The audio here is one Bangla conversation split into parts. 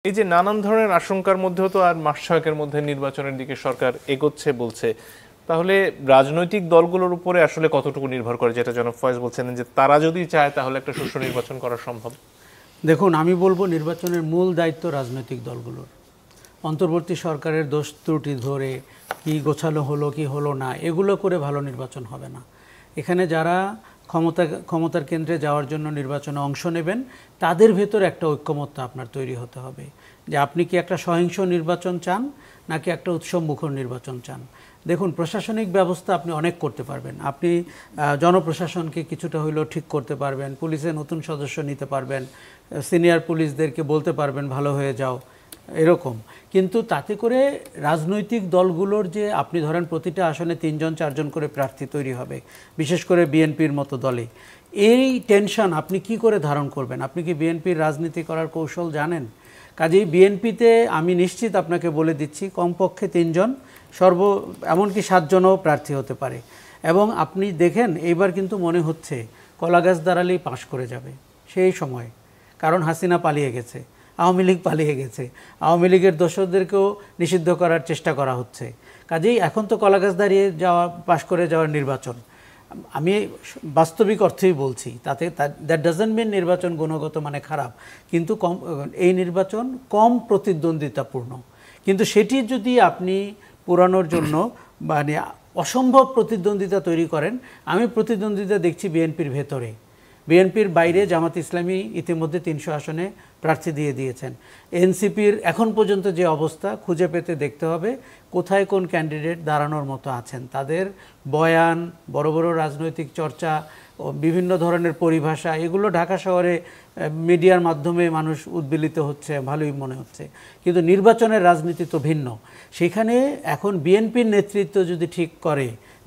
এই যে নানান ধরনের আশঙ্কার মধ্যেও তো আর মাস ছয়েকের মধ্যে নির্বাচনের দিকে সরকার এগোচ্ছে বলছে, তাহলে রাজনৈতিক দলগুলোর উপরে আসলে কতটুকু নির্ভর করে, যেটা জনাব ফয়েজ বলছেন যে তারা যদি চায় তাহলে একটা সুষ্ঠু নির্বাচন করা সম্ভব? দেখুন, আমি বলবো নির্বাচনের মূল দায়িত্ব রাজনৈতিক দলগুলোর। অন্তর্বর্তী সরকারের দোষ ত্রুটি ধরে কি গোছালো হলো কি হলো না এগুলো করে ভালো নির্বাচন হবে না। এখানে যারা ক্ষমতার কেন্দ্রে যাওয়ার জন্য নির্বাচনে অংশ নেবেন তাদের ভেতর একটা ঐক্যমত্য আপনার তৈরি হতে হবে যে আপনি কি একটা সহিংস নির্বাচন চান নাকি একটা উৎসবমুখর নির্বাচন চান। দেখুন, প্রশাসনিক ব্যবস্থা আপনি অনেক করতে পারবেন, আপনি জনপ্রশাসনকে কিছুটা হইলেও ঠিক করতে পারবেন, পুলিশে নতুন সদস্য নিতে পারবেন, সিনিয়র পুলিশদেরকে বলতে পারবেন ভালো হয়ে যাও এরকম। কিন্তু তাতে করে রাজনৈতিক দলগুলোর যে আপনি ধরেন প্রতিটা আসনে 3জন 4জন করে প্রার্থী তৈরি হবে, বিশেষ করে বিএনপির মতো দলে, এই টেনশন আপনি কি করে ধারণ করবেন? আপনি কি বিএনপির রাজনীতি করার কৌশল জানেন? কাজেই বিএনপিতে আমি নিশ্চিত আপনাকে বলে দিচ্ছি কমপক্ষে 3জন, এমনকি 7জনও প্রার্থী হতে পারে। এবং আপনি দেখেন এইবার কিন্তু মনে হচ্ছে কলাগাছ দাঁড়ালেই পাশ করে যাবে সেই সময়, কারণ হাসিনা পালিয়ে গেছে, আওয়ামী লীগ পালিয়ে গেছে, আওয়ামী লীগের দোসরদেরকেও নিষিদ্ধ করার চেষ্টা করা হচ্ছে। কাজেই এখন তো কলাগাছ দাঁড়িয়ে যাওয়া, পাশ করে যাওয়ার নির্বাচন। আমি বাস্তবিক অর্থেই বলছি, তাতে দ্যাট ডাজন্ট মিন নির্বাচন গুণগত মানে খারাপ, কিন্তু এই নির্বাচন কম প্রতিদ্বন্দ্বিতাপূর্ণ। কিন্তু সেটি যদি আপনি পুরানোর জন্য মানে অসম্ভব প্রতিদ্বন্দ্বিতা তৈরি করেন, আমি প্রতিদ্বন্দ্বিতা দেখছি বিএনপির ভেতরে। বিএনপির বাইরে জামাত ইসলামী ইতিমধ্যে 300 আসনে প্রার্থী দিয়ে দিয়েছেন। এনসিপির এখন পর্যন্ত যে অবস্থা খুঁজে পেতে দেখতে হবে কোথায় কোন ক্যান্ডিডেট দাঁড়ানোর মতো আছেন। তাদের বয়ান, বড় বড় রাজনৈতিক চর্চা, বিভিন্ন ধরনের পরিভাষা, এগুলো ঢাকা শহরে মিডিয়ার মাধ্যমে মানুষ উদ্বেলিত হচ্ছে, ভালোই মনে হচ্ছে। কিন্তু নির্বাচনের রাজনীতি তো ভিন্ন। সেখানে এখন বিএনপির নেতৃত্ব যদি ঠিক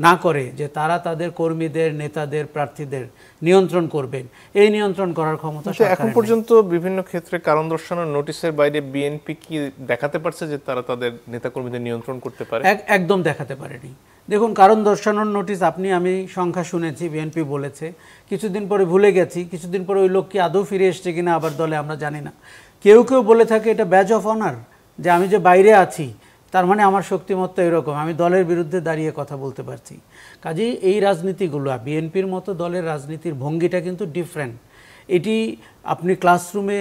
না করে যে তারা তাদের কর্মীদের, নেতাদের, প্রার্থীদের নিয়ন্ত্রণ করবেন, এই নিয়ন্ত্রণ করার ক্ষমতা এখন পর্যন্ত বিভিন্ন ক্ষেত্রে কারণ দর্শানোর নোটিশের বাইরে বিএনপি কি দেখাতে পারছে যে তারা তাদের নেতাকর্মীদের নিয়ন্ত্রণ করতে পারে? একদম দেখাতে পারেনি। দেখুন, কারণ দর্শানোর নোটিশ আমি সংখ্যা শুনেছি, বিএনপি বলেছে, কিছুদিন পরে ভুলে গেছি, কিছুদিন পরে ওই লোক কি আদৌ ফিরে এসছে কিনা আবার দলে আমরা জানি না। কেউ কেউ বলে থাকে এটা ব্যাজ অফ অনার, যে আমি যে বাইরে আছি তার মানে আমার শক্তিমত্তা এরকম, আমি দলের বিরুদ্ধে দাঁড়িয়ে কথা বলতে পারছি। কাজেই এই রাজনীতিগুলো, বিএনপির মতো দলের রাজনীতির ভঙ্গিটা কিন্তু ডিফারেন্ট। এটি আপনি ক্লাসরুমে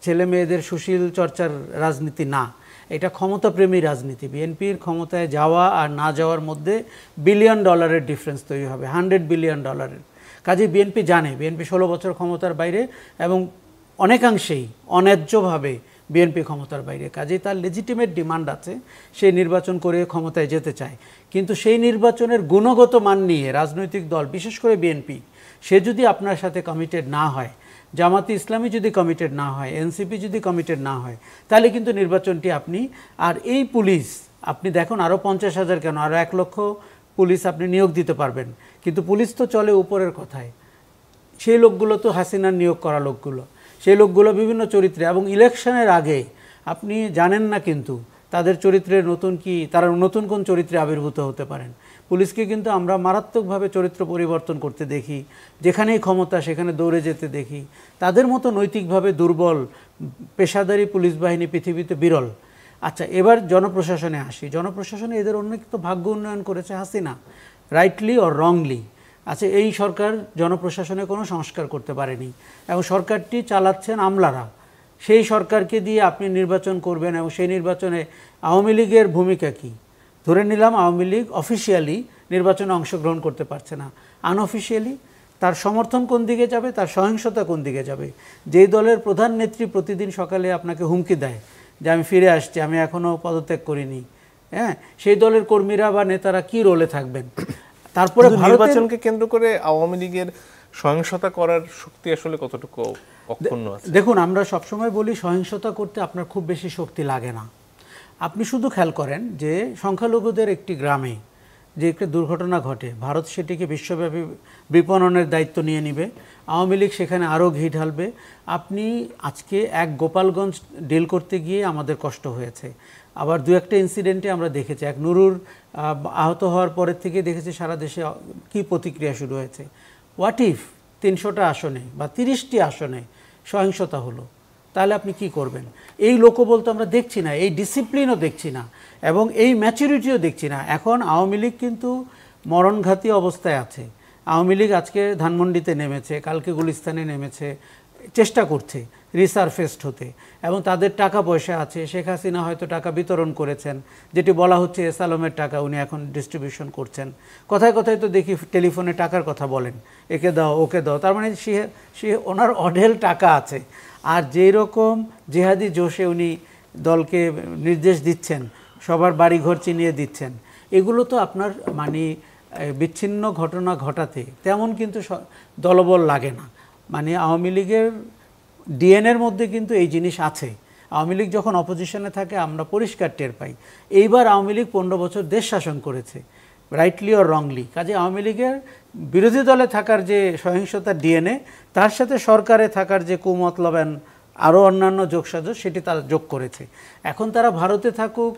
ছেলে মেয়েদের সুশীল চর্চার রাজনীতি না, এটা ক্ষমতাপ্রেমী রাজনীতি। বিএনপির ক্ষমতায় যাওয়া আর না যাওয়ার মধ্যে $1 বিলিয়ন ডিফারেন্স তৈরি হবে, $100 বিলিয়ন। কাজেই বিএনপি জানে বিএনপি 16 বছর ক্ষমতার বাইরে এবং অনেকাংশেই অন্যায্যভাবে বিএনপি ক্ষমতার বাইরে। কাজেই তার লেজিটিমেট ডিমান্ড আছে, সেই নির্বাচন করে ক্ষমতায় যেতে চায়। কিন্তু সেই নির্বাচনের গুণগত মান নিয়ে রাজনৈতিক দল, বিশেষ করে বিএনপি, সে যদি আপনার সাথে কমিটেড না হয়, জামাতে ইসলামী যদি কমিটেড না হয়, এনসিপি যদি কমিটেড না হয়, তাহলে কিন্তু নির্বাচনটি আপনি আর এই পুলিশ আপনি দেখুন আরও 50,000 কেন, আরও 1 লক্ষ পুলিশ আপনি নিয়োগ দিতে পারবেন, কিন্তু পুলিশ তো চলে উপরের কথায়। সেই লোকগুলো তো হাসিনার নিয়োগ করা লোকগুলো, সেই লোকগুলো বিভিন্ন চরিত্রে, এবং ইলেকশনের আগে আপনি জানেন না কিন্তু তাদের চরিত্রের তারা নতুন কোন চরিত্রে আবির্ভূত হতে পারেন। পুলিশকে কিন্তু আমরা মারাত্মকভাবে চরিত্র পরিবর্তন করতে দেখি, যেখানেই ক্ষমতা সেখানে দৌড়ে যেতে দেখি। তাদের মতো নৈতিকভাবে দুর্বল পেশাদারি পুলিশ বাহিনী পৃথিবীতে বিরল। আচ্ছা, এবার জনপ্রশাসনে আসি। জনপ্রশাসনে এদের অনেক তো ভাগ্য উন্নয়ন করেছে হাসিনা, রাইটলি অর রংলি। আচ্ছা, এই সরকার জনপ্রশাসনে কোনো সংস্কার করতে পারেনি এবং সরকারটি চালাচ্ছেন আমলারা। সেই সরকারকে দিয়ে আপনি নির্বাচন করবেন এবং সেই নির্বাচনে আওয়ামী লীগের ভূমিকা কি? ধরে নিলাম আওয়ামী লীগ অফিসিয়ালি নির্বাচনে অংশগ্রহণ করতে পারছে না, আনঅফিসিয়ালি তার সমর্থন কোন দিকে যাবে, তার সহিংসতা কোন দিকে যাবে? যেই দলের প্রধান নেত্রী প্রতিদিন সকালে আপনাকে হুমকি দেয় যে আমি ফিরে আসছি, আমি এখনও পদত্যাগ করিনি, হ্যাঁ, সেই দলের কর্মীরা বা নেতারা কি রোলে থাকবেন? তারপরে নির্বাচনকে কেন্দ্র করে আওয়ামী লীগের সহিংসতা করার শক্তি আসলে কতটুকু অক্ষুণ্ণ আছে? দেখুন, আমরা সবসময় বলি সহিংসতা করতে আপনার খুব বেশি শক্তি লাগে না। আপনি শুধু খেয়াল করেন যে সংখ্যালঘুদের একটি গ্রামে যে একটা দুর্ঘটনা ঘটে, ভারত সেটিকে বিশ্বব্যাপী বিপণনের দায়িত্ব নিয়ে নেবে, আওয়ামী লীগ সেখানে আরও ঘি ঢালবে। আপনি আজকে এক গোপালগঞ্জ ডিল করতে গিয়ে আমাদের কষ্ট হয়েছে, আবার 2-1টা ইনসিডেন্টে আমরা দেখেছি, এক নুরুর আহত হওয়ার পরের থেকে দেখেছি সারা দেশে কী প্রতিক্রিয়া শুরু হয়েছে। হোয়াট ইফ 300টা আসনে বা 30টি আসনে সহিংসতা হলো, তাহলে আপনি কি করবেন? এই লোকবল তো আমরা দেখছি না, এই ডিসিপ্লিনও দেখছি না, এবং এই ম্যাচুরিটিও দেখছি না। এখন আওয়ামী লীগ কিন্তু মরণঘাতী অবস্থায় আছে। আওয়ামী লীগ আজকে ধানমন্ডিতে নেমেছে, কালকে গুলিস্তানে নেমেছে, চেষ্টা করছে রিসারফেসড হতে, এবং তাদের টাকা পয়সা আছে। শেখ হাসিনা হয়তো টাকা বিতরণ করেছেন, যেটি বলা হচ্ছে এস আলমের টাকা উনি এখন ডিস্ট্রিবিউশন করছেন। কথায় কথায় তো দেখি টেলিফোনে টাকার কথা বলেন, একে দাও ওকে দাও, তার মানে সে ওনার অঢেল টাকা আছে। আর যেই রকম জেহাদি জোশে উনি দলকে নির্দেশ দিচ্ছেন, সবার বাড়িঘর চিনিয়ে দিচ্ছেন, এগুলো তো আপনার মানে বিচ্ছিন্ন ঘটনা ঘটাতে তেমন কিন্তু দলবল লাগে না। মানে আওয়ামী লীগের ডিএনএর মধ্যে কিন্তু এই জিনিস আছে। আওয়ামী লীগ যখন অপোজিশনে থাকে আমরা পরিষ্কার টের পাই। এইবার আওয়ামী লীগ 15 বছর দেশ শাসন করেছে, রাইটলি অর রংলি। কাজে আওয়ামী লীগের বিরোধী দলে থাকার যে সহিংসতার ডিএনএ, তার সাথে সরকারে থাকার যে কুমতলব আরও অন্যান্য যোগসাজশ, সেটি তারা যোগ করেছে। এখন তারা ভারতে থাকুক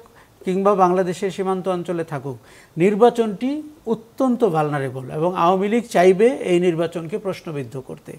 কিংবা বাংলাদেশের সীমান্ত অঞ্চলে থাকুক, নির্বাচনটি অত্যন্ত ভালনারেবল, এবং আওয়ামী লীগ চাইবে এই নির্বাচনকে প্রশ্নবিদ্ধ করতে।